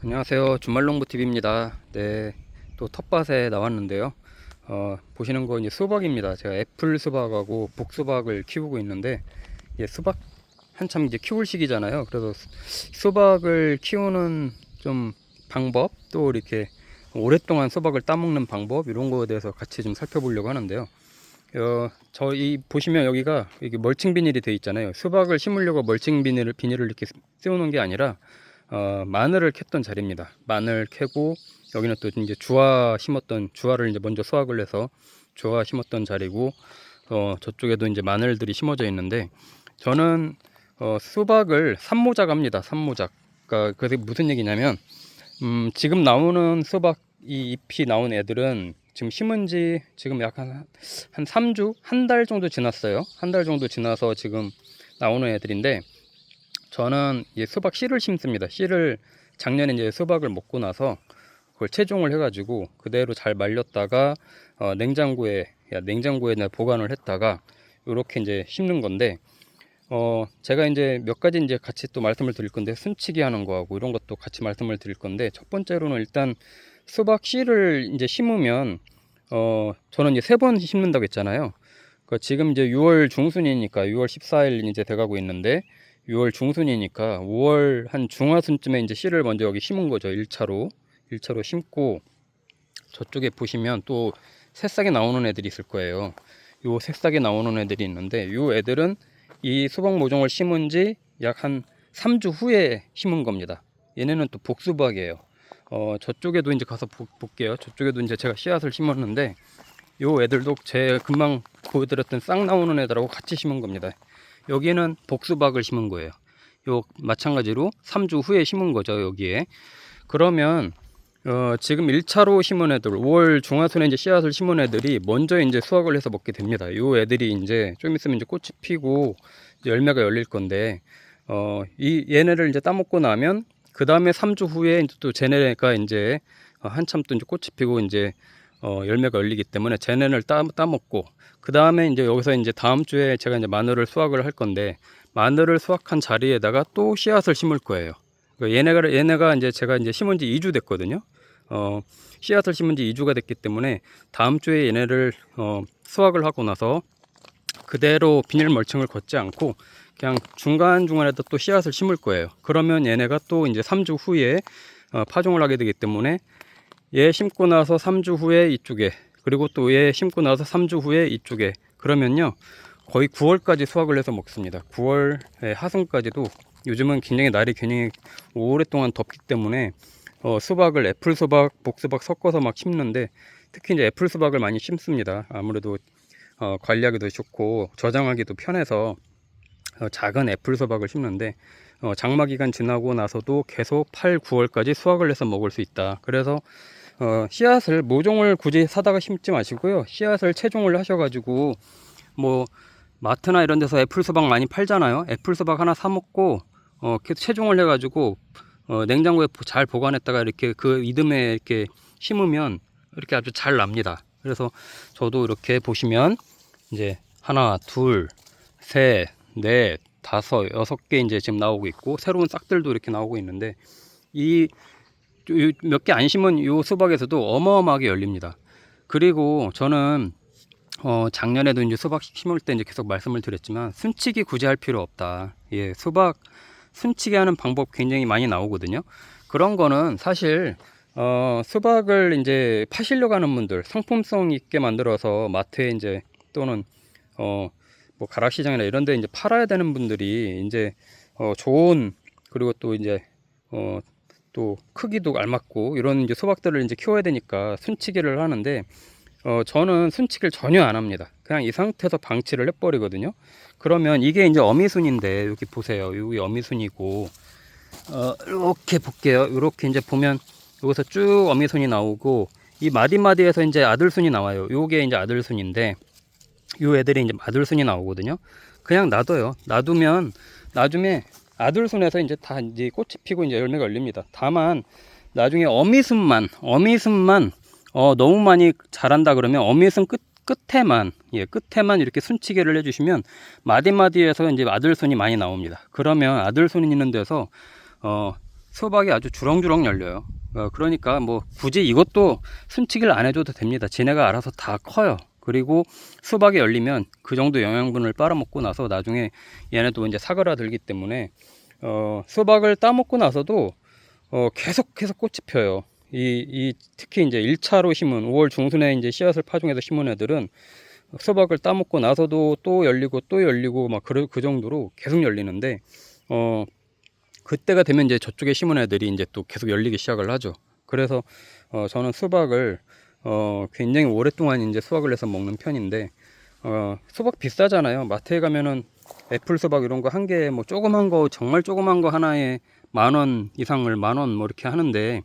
안녕하세요. 준말농부TV입니다. 네, 또 텃밭에 나왔는데요. 보시는 거 이제 수박입니다. 제가 애플 수박하고 복수박을 키우고 있는데, 수박 한참 이제 키울 시기잖아요. 그래서 수박을 키우는 좀 방법, 또 이렇게 오랫동안 수박을 따먹는 방법, 이런 거에 대해서 같이 좀 살펴보려고 하는데요. 저희 보시면 여기가 이게 멀칭 비닐이 되어 있잖아요. 수박을 심으려고 멀칭 비닐을 이렇게 씌우는 게 아니라 마늘을 캤던 자리입니다. 마늘 캐고 여기는 또 이제 주화 심었던 주화를 이제 먼저 수확을 해서 주화 심었던 자리고, 저쪽에도 이제 마늘들이 심어져 있는데, 저는 수박을 산모작합니다. 산모작. 그러니까 그게 무슨 얘기냐면, 지금 나오는 수박 이 잎이 나온 애들은 지금 심은 지 지금 약간 한 3주, 한 달 정도 지났어요. 한 달 정도 지나서 지금 나오는 애들인데, 저는 이 수박 씨를 심습니다. 씨를 작년에 이제 수박을 먹고 나서 그걸 채종을 해가지고 그대로 잘 말렸다가 냉장고에 보관을 했다가 이렇게 이제 심는 건데, 제가 이제 몇 가지 이제 같이 또 말씀을 드릴 건데, 순치기 하는 거하고 이런 것도 같이 말씀을 드릴 건데, 첫 번째로는 일단 수박 씨를 이제 심으면 저는 이제 3번 심는다고 했잖아요. 그러니까 지금 이제 6월 중순이니까 6월 14일 이제 돼가고 있는데, 6월 중순이니까 5월 한 중하순쯤에 이제 씨를 먼저 여기 심은 거죠. 1차로 심고, 저쪽에 보시면 또 새싹이 나오는 애들이 있을 거예요. 요 새싹이 나오는 애들이 있는데, 요 애들은 이 수박 모종을 심은 지 약 한 3주 후에 심은 겁니다. 얘네는 또 복수박이에요. 저쪽에도 이제 가서 볼게요. 저쪽에도 이제 제가 씨앗을 심었는데, 요 애들도 제 금방 보여드렸던 싹 나오는 애들하고 같이 심은 겁니다. 여기는 복수박을 심은 거예요. 요 마찬가지로 3주 후에 심은 거죠, 여기에. 그러면 지금 1차로 심은 애들, 5월 중하순에 이제 씨앗을 심은 애들이 먼저 이제 수확을 해서 먹게 됩니다. 요 애들이 이제 좀 있으면 이제 꽃이 피고 이제 열매가 열릴 건데, 이 얘네를 이제 따먹고 나면 그 다음에 3주 후에 이제 또 쟤네가 이제 한참 또 이제 꽃이 피고 이제 열매가 열리기 때문에 쟤네를 따먹고, 그 다음에 이제 여기서 이제 다음 주에 제가 이제 마늘을 수확을 할 건데, 마늘을 수확한 자리에다가 또 씨앗을 심을 거예요. 그러니까 얘네가 이제 제가 이제 심은 지 2주 됐거든요. 씨앗을 심은 지 2주가 됐기 때문에 다음 주에 얘네를 수확을 하고 나서 그대로 비닐 멀칭을 걷지 않고 그냥 중간중간에도 또 씨앗을 심을 거예요. 그러면 얘네가 또 이제 3주 후에 파종을 하게 되기 때문에, 얘 심고 나서 3주 후에 이쪽에, 그리고 또 얘 심고 나서 3주 후에 이쪽에, 그러면요 거의 9월까지 수확을 해서 먹습니다. 9월 하순까지도. 요즘은 굉장히 오랫동안 덥기 때문에 수박을 애플 수박, 복수박 섞어서 막 심는데, 특히 이제 애플 수박을 많이 심습니다. 아무래도 관리하기도 좋고 저장하기도 편해서 작은 애플 수박을 심는데, 장마 기간 지나고 나서도 계속 8, 9월까지 수확을 해서 먹을 수 있다. 그래서 씨앗을 모종을 굳이 사다가 심지 마시고요, 씨앗을 채종을 하셔가지고, 뭐 마트나 이런 데서 애플 수박 많이 팔잖아요. 애플 수박 하나 사 먹고 이렇게 채종을 해가지고 냉장고에 잘 보관했다가 이렇게 그 이듬해 이렇게 심으면 이렇게 아주 잘 납니다. 그래서 저도 이렇게 보시면 이제 하나, 둘, 셋, 넷, 다섯, 6개 이제 지금 나오고 있고, 새로운 싹들도 이렇게 나오고 있는데, 이 몇 개 안 심은 요 수박에서도 어마어마하게 열립니다. 그리고 저는 작년에도 이제 수박 심을 때 이제 계속 말씀을 드렸지만, 순치기 굳이 할 필요 없다. 예, 수박 순치기 하는 방법 굉장히 많이 나오거든요. 그런 거는 사실 수박을 이제 파시려고 하는 분들, 상품성 있게 만들어서 마트에 이제, 또는 뭐 가락시장이나 이런 데 이제 팔아야 되는 분들이 이제 좋은, 그리고 또 이제 또 크기도 알맞고 이런 이제 수박들을 이제 키워야 되니까 순치기를 하는데, 저는 순치기를 전혀 안 합니다. 그냥 이 상태에서 방치를 해버리거든요. 그러면 이게 이제 어미순인데, 여기 보세요. 여기 어미순이고, 이렇게 볼게요. 이렇게 이제 보면 여기서 쭉 어미순이 나오고, 이 마디마디에서 이제 아들순이 나와요. 요게 이제 아들순인데, 요 애들이 이제 아들순이 나오거든요. 그냥 놔둬요. 놔두면 나중에 아들순에서 이제 다 이제 꽃이 피고 이제 열매가 열립니다. 다만 나중에 어미순만 너무 많이 자란다 그러면 어미순 끝에만 이렇게 순치기를 해주시면 마디마디에서 이제 아들순이 많이 나옵니다. 그러면 아들순이 있는 데서 수박이 아주 주렁주렁 열려요. 그러니까 뭐 굳이 이것도 순치기를 안 해줘도 됩니다. 지네가 알아서 다 커요. 그리고 수박이 열리면 그 정도 영양분을 빨아먹고 나서 나중에 얘네도 이제 사그라들기 때문에 수박을 따먹고 나서도 계속해서 꽃이 펴요. 특히 이제 1차로 심은 5월 중순에 이제 씨앗을 파종해서 심은 애들은 수박을 따먹고 나서도 또 열리고 또 열리고 막 그 정도로 계속 열리는데 그때가 되면 이제 저쪽에 심은 애들이 이제 또 계속 열리기 시작을 하죠. 그래서 저는 수박을 굉장히 오랫동안 이제 수확을 해서 먹는 편인데 수박 비싸잖아요. 마트에 가면은 애플 수박 이런 거 한 개에 뭐 조그만 거 정말 조그만 거 하나에 10,000원 이상을 10,000원 뭐 이렇게 하는데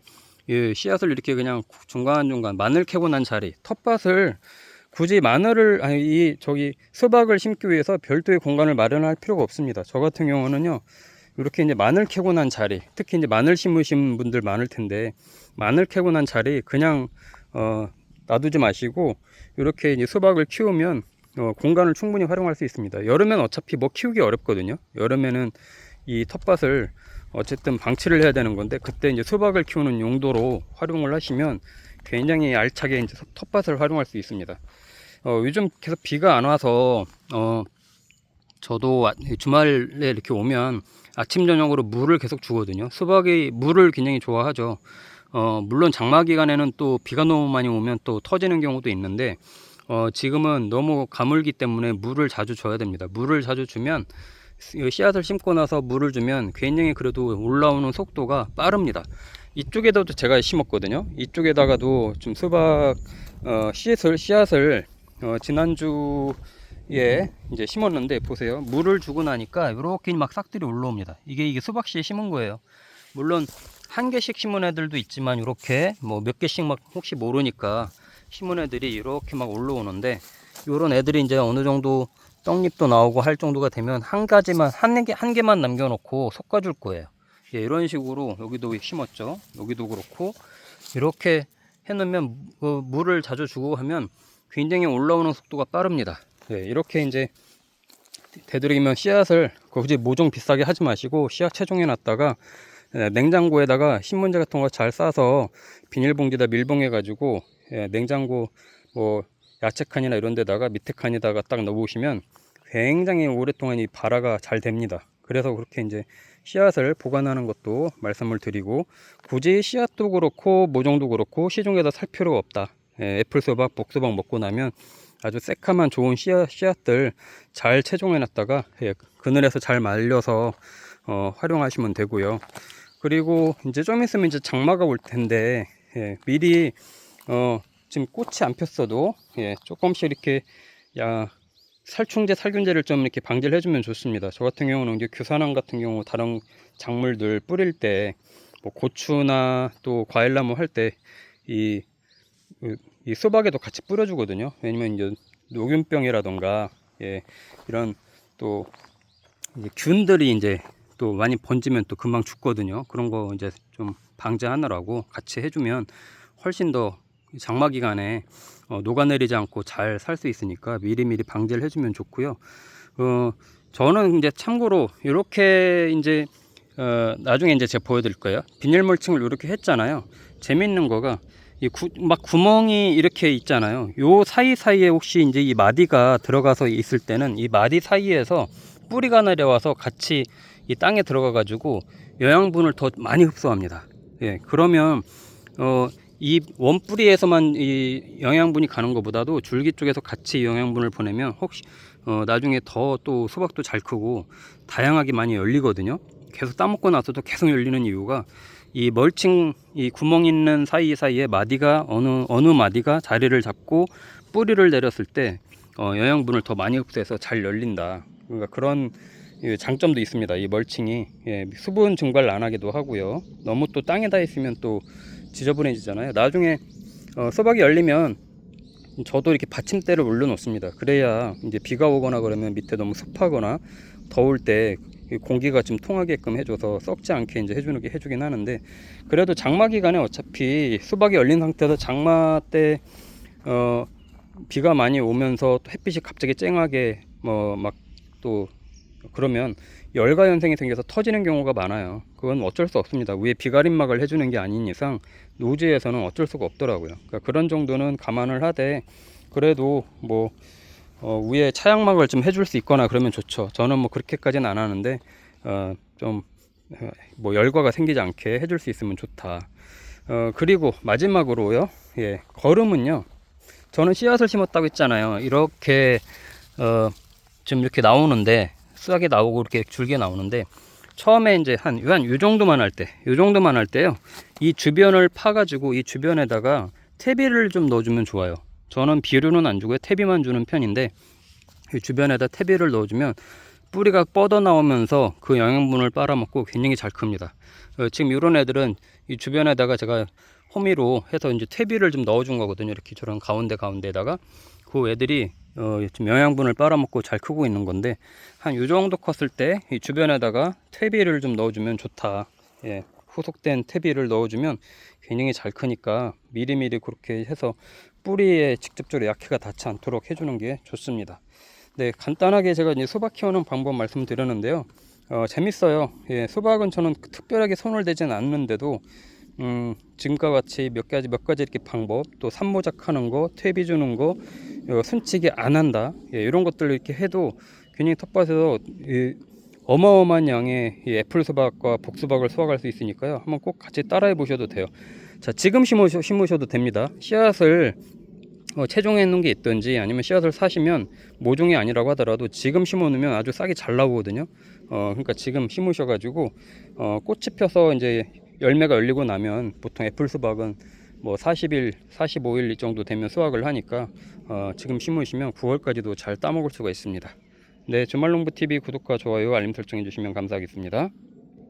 이 씨앗을 이렇게 그냥 중간중간 마늘 캐고 난 자리 텃밭을 굳이 마늘을 저기 수박을 심기 위해서 별도의 공간을 마련할 필요가 없습니다. 저 같은 경우는요 이렇게 이제 마늘 캐고 난 자리, 특히 이제 마늘 심으신 분들 많을 텐데 마늘 캐고 난 자리 그냥 놔두지 마시고 이렇게 이제 수박을 키우면 공간을 충분히 활용할 수 있습니다. 여름엔 어차피 뭐 키우기 어렵거든요. 여름에는 이 텃밭을 어쨌든 방치를 해야 되는 건데 그때 이제 수박을 키우는 용도로 활용을 하시면 굉장히 알차게 이제 텃밭을 활용할 수 있습니다. 요즘 계속 비가 안 와서 저도 주말에 이렇게 오면 아침 저녁으로 물을 계속 주거든요. 수박이 물을 굉장히 좋아하죠. 물론 장마 기간에는 또 비가 너무 많이 오면 또 터지는 경우도 있는데 지금은 너무 가물기 때문에 물을 자주 줘야 됩니다. 물을 자주 주면 씨앗을 심고 나서 물을 주면 굉장히 그래도 올라오는 속도가 빠릅니다. 이쪽에도 제가 심었거든요. 이쪽에다가도 좀 수박 씨앗을 지난주에 이제 심었는데 보세요. 물을 주고 나니까 이렇게 막 싹들이 올라옵니다. 이게 수박씨에 심은 거예요. 물론 한 개씩 심은 애들도 있지만 이렇게 뭐 몇 개씩 막 혹시 모르니까 심은 애들이 이렇게 막 올라오는데 이런 애들이 이제 어느 정도 떡잎도 나오고 할 정도가 되면 한 개만 남겨놓고 솎아줄 거예요. 예, 이런 식으로 여기도 심었죠. 여기도 그렇고 이렇게 해놓으면 물을 자주 주고 하면 굉장히 올라오는 속도가 빠릅니다. 예, 이렇게 이제 되도록이면 씨앗을 굳이 모종 비싸게 하지 마시고 씨앗 채종해 놨다가 냉장고에다가 신문지 같은 거 잘 싸서 비닐봉지에다 밀봉해 가지고 냉장고 뭐 야채 칸이나 이런 데다가 밑에 칸에다가 딱 넣으시면 굉장히 오랫동안 이 발화가 잘 됩니다. 그래서 그렇게 이제 씨앗을 보관하는 것도 말씀을 드리고 굳이 씨앗도 그렇고 모종도 그렇고 시중에다 살 필요가 없다. 애플 수박, 복수박 먹고 나면 아주 새카만 좋은 씨앗들 잘 채종해 놨다가 그늘에서 잘 말려서 활용하시면 되고요. 그리고 이제 좀 있으면 이제 장마가 올 텐데 미리 지금 꽃이 안 폈어도 조금씩 이렇게 살충제, 살균제를 좀 이렇게 방지를 해주면 좋습니다. 저 같은 경우는 이제 규산화 같은 경우 다른 작물들 뿌릴 때 뭐 고추나 또 과일나무 할 때 이 수박에도 같이 뿌려주거든요. 왜냐면 이제 녹균병이라던가 이런 또 이제 균들이 이제 또 많이 번지면 또 금방 죽거든요. 그런 거 이제 좀 방지하느라고 같이 해주면 훨씬 더 장마 기간에 녹아내리지 않고 잘 살 수 있으니까 미리미리 방지를 해주면 좋고요. 저는 이제 참고로 이렇게 이제 나중에 이제 제가 보여드릴 거예요. 비닐 멀칭을 이렇게 했잖아요. 재밌는 거가 막 구멍이 이렇게 있잖아요. 요 사이사이에 혹시 이제 이 마디가 들어가서 있을 때는 이 마디 사이에서 뿌리가 내려와서 같이 이 땅에 들어가 가지고 영양분을 더 많이 흡수합니다. 그러면 이 원뿌리에서만 이 영양분이 가는 것보다도 줄기 쪽에서 같이 영양분을 보내면 혹시 나중에 더 또 수박도 잘 크고 다양하게 많이 열리거든요. 계속 따먹고 나서도 계속 열리는 이유가 이 멀칭 이 구멍 있는 사이사이에 마디가 어느 마디가 자리를 잡고 뿌리를 내렸을 때 영양분을 더 많이 흡수해서 잘 열린다. 그러니까 그런 장점도 있습니다. 이 멀칭이 수분 증발을 안 하기도 하고요. 너무 또 땅에다 있으면 또 지저분해지잖아요. 나중에 수박이 열리면 저도 이렇게 받침대를 올려 놓습니다. 그래야 이제 비가 오거나 그러면 밑에 너무 습하거나 더울 때 공기가 좀 통하게끔 해줘서 썩지 않게 이제 해주긴 하는데 그래도 장마 기간에 어차피 수박이 열린 상태에서 장마 때 비가 많이 오면서 또 햇빛이 갑자기 쨍하게 막 또 그러면 열과 현상이 생겨서 터지는 경우가 많아요. 그건 어쩔 수 없습니다. 위에 비가림막을 해주는 게 아닌 이상 노지에서는 어쩔 수가 없더라고요. 그러니까 그런 정도는 감안을 하되 그래도 뭐 위에 차양막을 좀 해줄 수 있거나 그러면 좋죠. 저는 뭐 그렇게까지는 안 하는데 좀 뭐 열과가 생기지 않게 해줄 수 있으면 좋다. 그리고 마지막으로요. 예, 거름은요. 저는 씨앗을 심었다고 했잖아요. 이렇게 좀 이렇게 나오는데 싹이 나오고 이렇게 줄게 나오는데 처음에 이제 한 요 정도만 할 때, 요 정도만 할 때요. 이 주변을 파가지고 이 주변에다가 퇴비를 좀 넣어주면 좋아요. 저는 비료는 안 주고요. 퇴비만 주는 편인데 이 주변에다 퇴비를 넣어주면 뿌리가 뻗어 나오면서 그 영양분을 빨아먹고 굉장히 잘 큽니다. 지금 이런 애들은 이 주변에다가 제가 호미로 해서 이제 퇴비를 좀 넣어준 거거든요. 이렇게 저런 가운데에다가 그 애들이 좀 영양분을 빨아먹고 잘 크고 있는 건데 한 이 정도 컸을 때 이 주변에다가 퇴비를 좀 넣어주면 좋다. 예, 후속된 퇴비를 넣어주면 굉장히 잘 크니까 미리미리 그렇게 해서 뿌리에 직접적으로 약해가 닿지 않도록 해주는 게 좋습니다. 네, 간단하게 제가 이제 수박 키우는 방법 말씀드렸는데요. 재밌어요. 예, 수박은 저는 특별하게 손을 대지는 않는데도 지금과 같이 몇 가지 이렇게 방법, 또 산모작하는 거, 퇴비 주는 거, 순치기 안 한다, 예, 이런 것들 이렇게 해도 굉장히 텃밭에서 어마어마한 양의 이 애플 수박과 복수박을 수확할 수 있으니까요. 한번 꼭 같이 따라해 보셔도 돼요. 자, 지금 심으셔도 됩니다. 씨앗을 체종해 놓은 게 있든지 아니면 씨앗을 사시면 모종이 아니라고 하더라도 지금 심어 놓으면 아주 싹이 잘 나오거든요. 그러니까 지금 심으셔 가지고 꽃이 펴서 이제 열매가 열리고 나면 보통 애플 수박은 뭐 40일, 45일 정도 되면 수확을 하니까 지금 심으시면 9월까지도 잘 따먹을 수가 있습니다. 네, 주말농부TV 구독과 좋아요, 알림 설정해 주시면 감사하겠습니다.